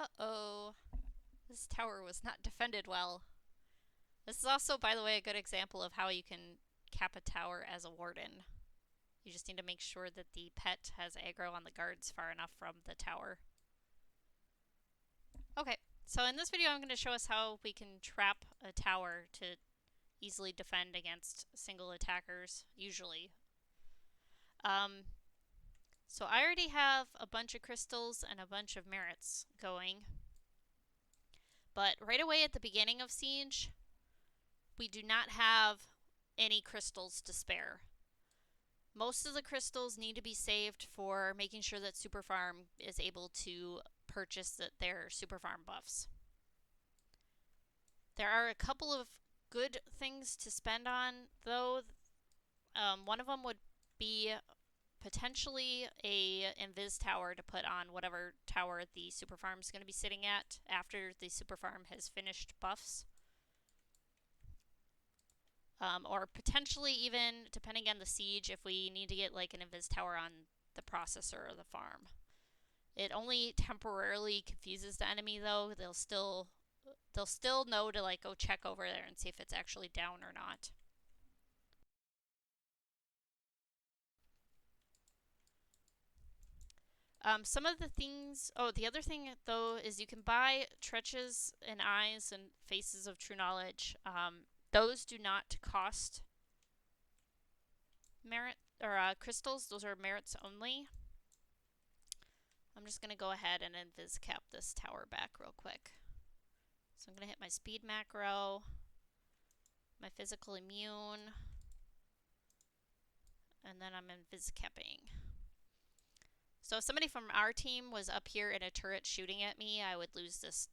Uh-oh. This tower was not defended well. This is also, by the way, a good example of how you can cap a tower as a warden. You just need to make sure that the pet has aggro on the guards far enough from the tower. Okay, so in this video I'm going to show us how we can trap a tower to easily defend against single attackers, usually. Um, so I already have a bunch of crystals and a bunch of merits going. But right away at the beginning of Siege, we do not have any crystals to spare. Most of the crystals need to be saved for making sure that Super Farm is able to purchase their Super Farm buffs. There are a couple of good things to spend on, though. One of them would be potentially a Invis tower to put on whatever tower the Super Farm is going to be sitting at after the Super Farm has finished buffs. Or potentially even, depending on the siege, if we need to get like an Invis tower on the processor or the farm. It only temporarily confuses the enemy though. They'll still know to like go check over there and see if it's actually down or not. Some of the things. Oh, the other thing though is you can buy Treaches and Eyes and Faces of True Knowledge. Those do not cost merit or crystals. Those are merits only. I'm just gonna go ahead and invis cap this tower back real quick. So I'm gonna hit my speed macro, my physical immune, and then I'm invis capping. So if somebody from our team was up here in a turret shooting at me, I would lose this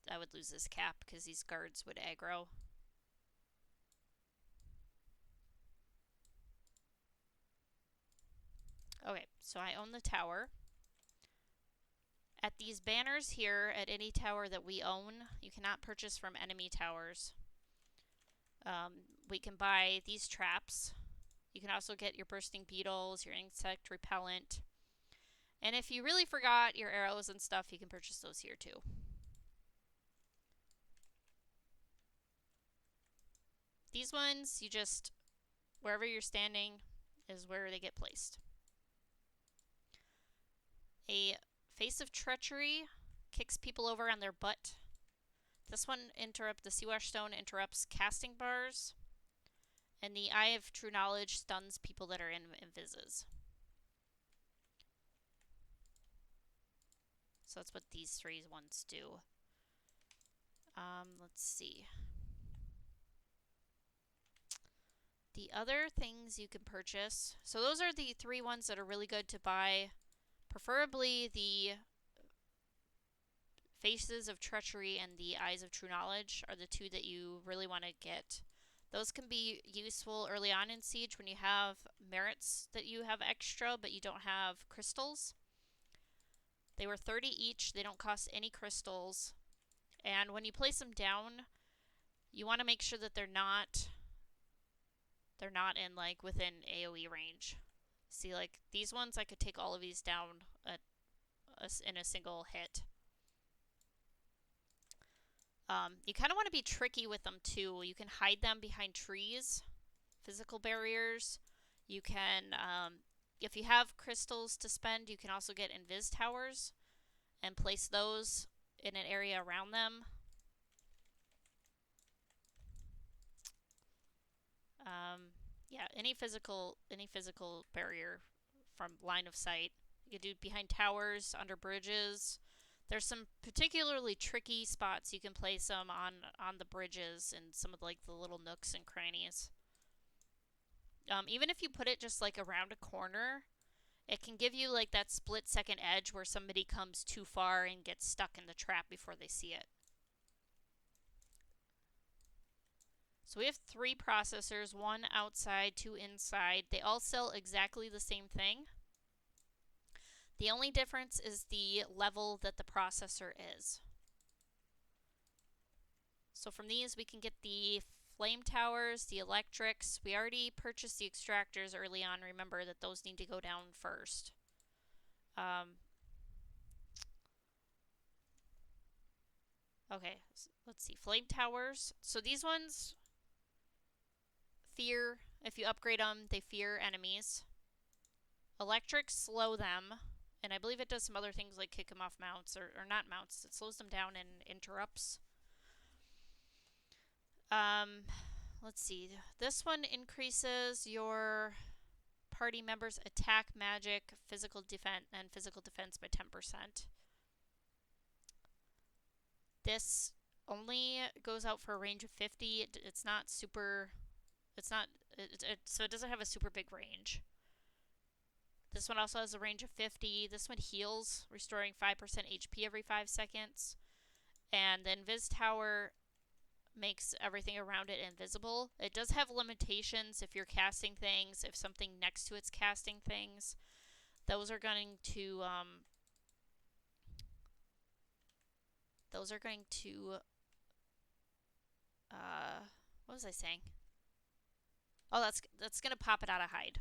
cap because these guards would aggro. Okay, so I own the tower. At these banners here, at any tower that we own, you cannot purchase from enemy towers. We can buy these traps. You can also get your bursting beetles, your insect repellent. And if you really forgot your arrows and stuff, you can purchase those here too. These ones, you just, wherever you're standing is where they get placed. A Face of Treachery kicks people over on their butt. This one the Seawash Stone interrupts casting bars. And the Eye of True Knowledge stuns people that are in invises. So that's what these three ones do. Let's see. The other things you can purchase. So those are the three ones that are really good to buy. Preferably the Faces of Treachery and the Eyes of True Knowledge are the two that you really want to get. Those can be useful early on in Siege when you have merits that you have extra but you don't have crystals. They were 30 each. They don't cost any crystals. And when you place them down, you want to make sure that they're not in like within AoE range. See, like these ones, I could take all of these down in a single hit. You kind of want to be tricky with them too. You can hide them behind trees, physical barriers. You can, if you have crystals to spend, you can also get invis towers and place those in an area around them. Yeah, any physical barrier from line of sight. You can do behind towers, under bridges. There's some particularly tricky spots you can place them on the bridges and some of like the little nooks and crannies. Even if you put it just like around a corner, it can give you like that split second edge where somebody comes too far and gets stuck in the trap before they see it. So we have 3 processors, 1 outside, 2 inside. They all sell exactly the same thing. The only difference is the level that the processor is. So from these we can get the flame towers, the electrics. We already purchased the extractors early on. Remember that those need to go down first. Okay, let's see. Flame towers. So these ones fear, if you upgrade them, they fear enemies. Electric slow them, and I believe it does some other things like kick them off mounts, or not mounts. It slows them down and interrupts. Let's see. This one increases your party members' attack, magic, physical defense, and physical defense by 10%. This only goes out for a range of 50. It's not super. It's not. So it doesn't have a super big range. This one also has a range of 50. This one heals, restoring 5% HP every 5 seconds. And the Invis Tower makes everything around it invisible. It does have limitations if you're casting things, if something next to it's casting things. Those are going to what was I saying? Oh, that's going to pop it out of hide.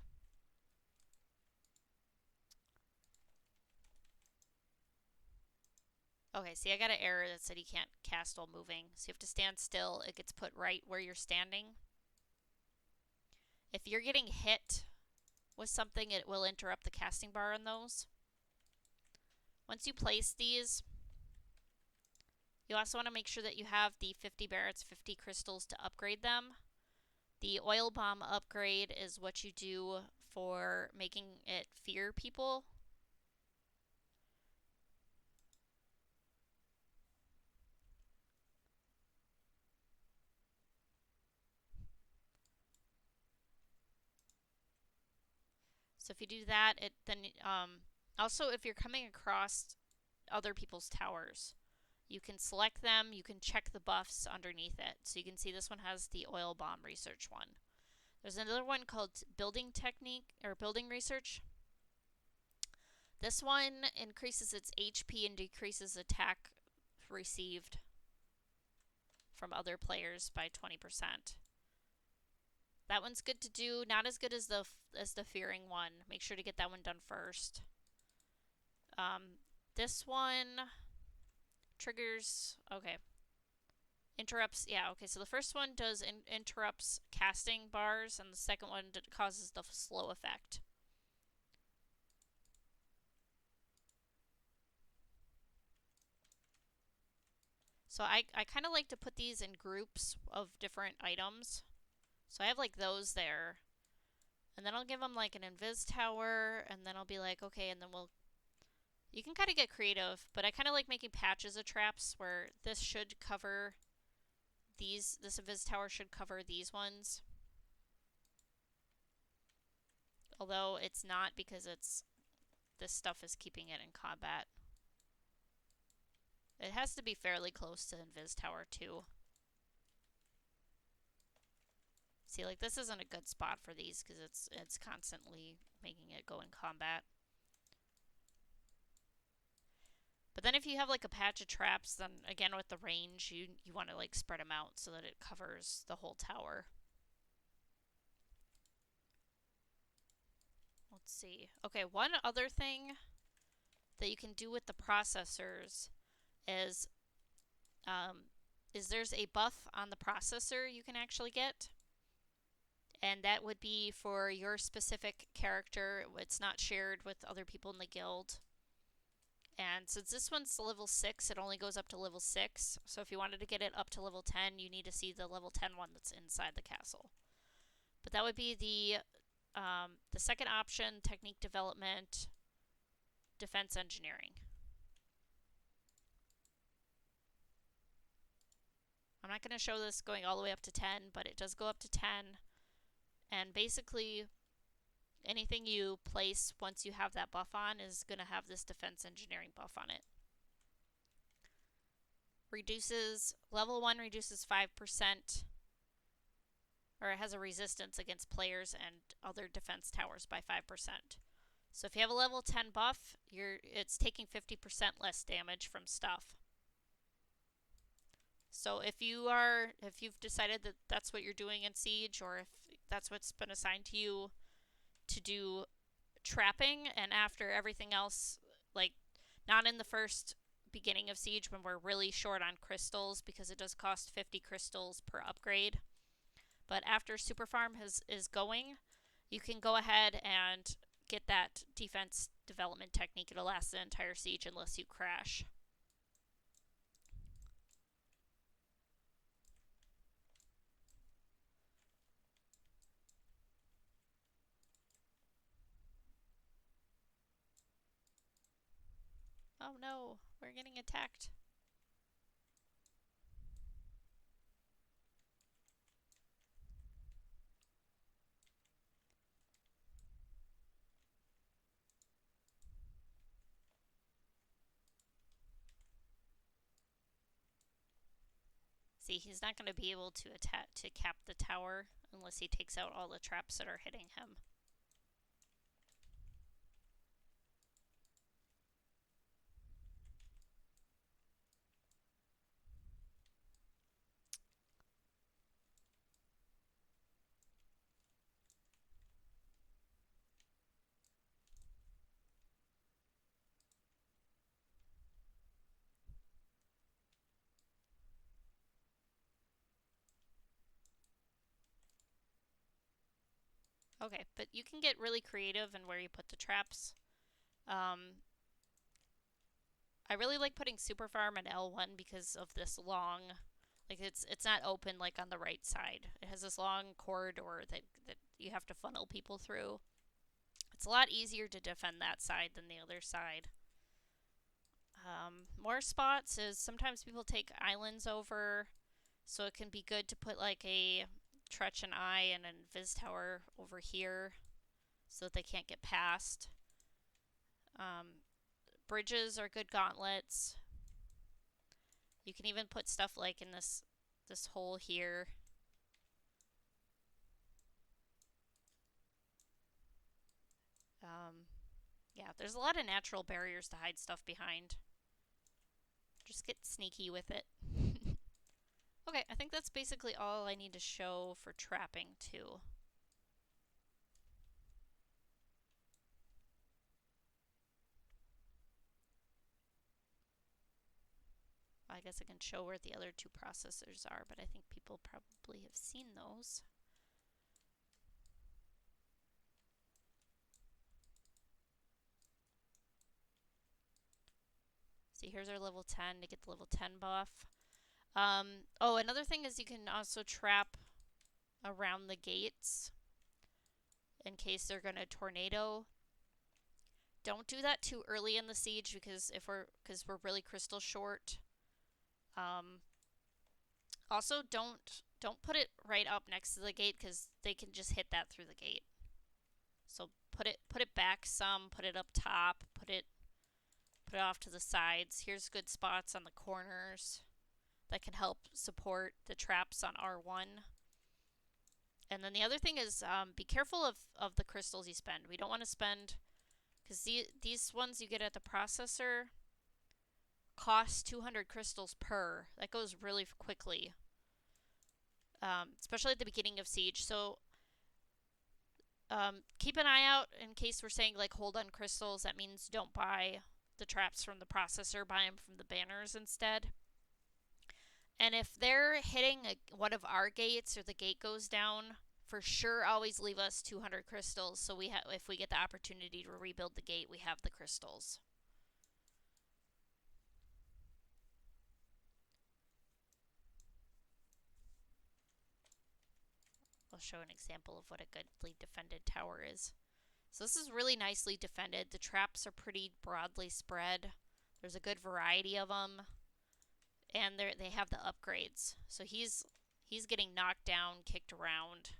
Okay, see, I got an error that said you can't cast while moving. So you have to stand still. It gets put right where you're standing. If you're getting hit with something, it will interrupt the casting bar on those. Once you place these, you also want to make sure that you have the 50 Barrett's 50 crystals to upgrade them. The oil bomb upgrade is what you do for making it fear people. So if you do that, also if you're coming across other people's towers, you can select them, you can check the buffs underneath it. So you can see this one has the oil bomb research one. There's another one called building technique or building research. This one increases its HP and decreases attack received from other players by 20%. That one's good to do. Not as good as the fearing one. Make sure to get that one done first. This one triggers. Okay. Interrupts. Yeah. Okay. So the first one does interrupts casting bars, and the second one causes the slow effect. So I kind of like to put these in groups of different items. So I have like those there. And then I'll give them like an Invis Tower, and then I'll be like, okay, and then you can kind of get creative, but I kind of like making patches of traps where this should cover these, this Invis Tower should cover these ones. Although it's not because this stuff is keeping it in combat. It has to be fairly close to Invis Tower too. See, like this isn't a good spot for these because it's constantly making it go in combat. But then if you have like a patch of traps, then again with the range, you want to like spread them out so that it covers the whole tower. Let's see. Okay, one other thing that you can do with the processors is there's a buff on the processor you can actually get. And that would be for your specific character. It's not shared with other people in the guild. And since this one's level 6, it only goes up to level 6. So if you wanted to get it up to level 10, you need to see the level 10 one that's inside the castle. But that would be the second option, technique development, defense engineering. I'm not going to show this going all the way up to 10, but it does go up to 10. And basically, anything you place once you have that buff on is going to have this defense engineering buff on it. Level 1 reduces 5%, or it has a resistance against players and other defense towers by 5%. So if you have a level 10 buff, it's taking 50% less damage from stuff. So if you've decided that that's what you're doing in Siege, or if that's what's been assigned to you to do trapping, and after everything else, like not in the first beginning of Siege when we're really short on crystals, because it does cost 50 crystals per upgrade. But after Super Farm is going, you can go ahead and get that defense development technique. It'll last the entire siege unless you crash. Oh no, we're getting attacked. See, he's not going to be able to cap the tower unless he takes out all the traps that are hitting him. Okay, but you can get really creative in where you put the traps. I really like putting Super Farm in L1 because of this long, like it's not open like on the right side. It has this long corridor that you have to funnel people through. It's a lot easier to defend that side than the other side. More spots is sometimes people take islands over, so it can be good to put like a Tretch and Eye and an Invis Tower over here so that they can't get past. Bridges are good gauntlets. You can even put stuff like in this hole here. Yeah, there's a lot of natural barriers to hide stuff behind. Just get sneaky with it. Okay, I think that's basically all I need to show for trapping too. I guess I can show where the other two processors are, but I think people probably have seen those. See, here's our level 10 to get the level 10 buff. Oh, another thing is you can also trap around the gates in case they're going to tornado. Don't do that too early in the siege because we're really crystal short. Also, don't put it right up next to the gate because they can just hit that through the gate. So put it back some, put it up top, put it off to the sides. Here's good spots on the corners that can help support the traps on R1. And then the other thing is be careful of the crystals you spend. We don't want to spend, because these ones you get at the processor cost 200 crystals per. That goes really quickly, especially at the beginning of Siege. So keep an eye out in case we're saying like hold on crystals. That means don't buy the traps from the processor, buy them from the banners instead. And if they're hitting one of our gates or the gate goes down, for sure always leave us 200 crystals so if we get the opportunity to rebuild the gate, we have the crystals. I'll show an example of what a goodly defended tower is. So this is really nicely defended. The traps are pretty broadly spread. There's a good variety of them. And they have the upgrades. So he's getting knocked down, kicked around.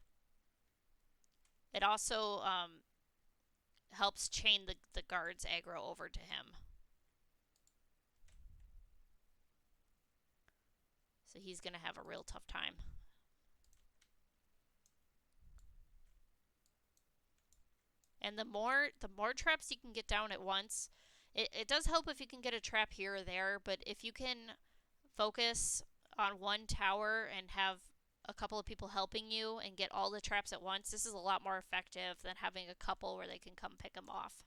It also helps chain the guards aggro over to him. So he's going to have a real tough time. And the more traps you can get down at once, it does help if you can get a trap here or there, but if you can focus on one tower and have a couple of people helping you and get all the traps at once, this is a lot more effective than having a couple where they can come pick them off.